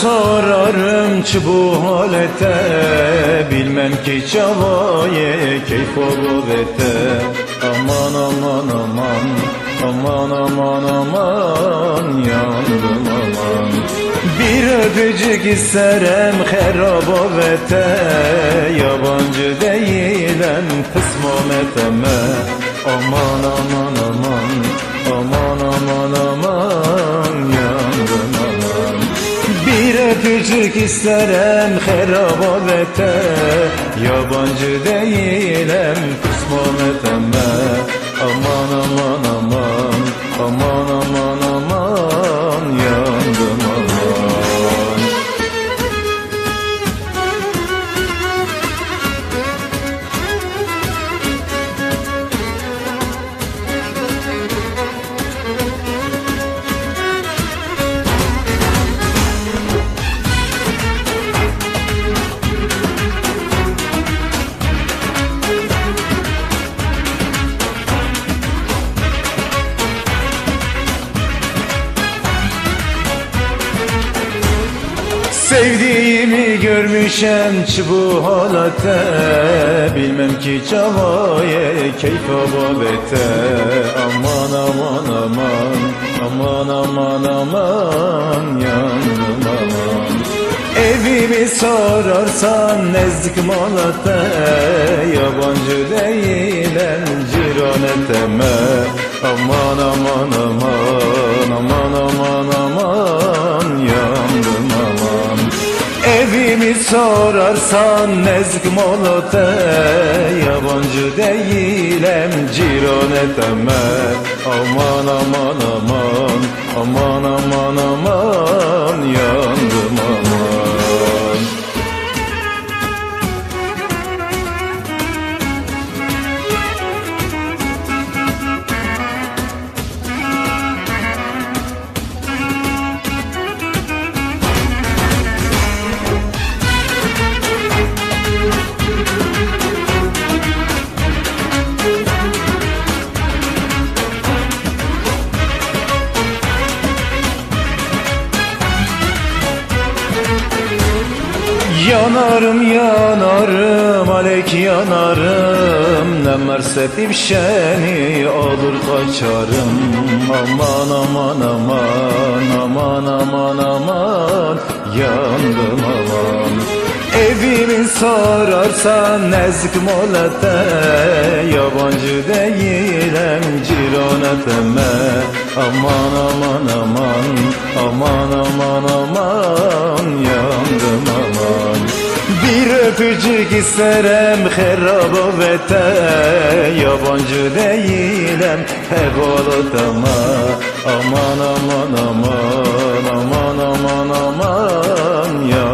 Sorarım ki bu halete, bilmem ki çavaye keyf oluvete. Aman aman aman, aman aman aman, yandım aman. Bir öpücük isterim herabavete, yabancı değilim kısmeteme. Aman aman aman, aman aman aman, yandım aman. Bir öpücük isterim herabavete, yabancı değilim kısmeteme. Aman aman aman, aman aman aman, yandım aman. Sevdiğimi görmüşem ki bu halate, bilmem ki çavaye keyf babete. Aman aman aman, aman aman aman, yandım aman. Evimi sorarsan nezdik malate, yabancı değilim ciraneteme. Aman aman aman, aman aman aman, yandım aman. Evimi sorarsan nezk molate, yabancı değilim ciraneteme. Aman aman aman, aman aman aman, yandım aman. Yanarım yanarım alek yanarım, ne mersefim şeni alır kaçarım. Aman aman aman, aman aman aman, yandım aman. Evimi sorarsan nezik molete, yabancı değilim ciraneteme. Aman aman aman, aman aman aman, yandım aman. Bir öpücük isterim herabavete, yabancı değilim hevalatama. Aman aman aman, aman aman aman, ya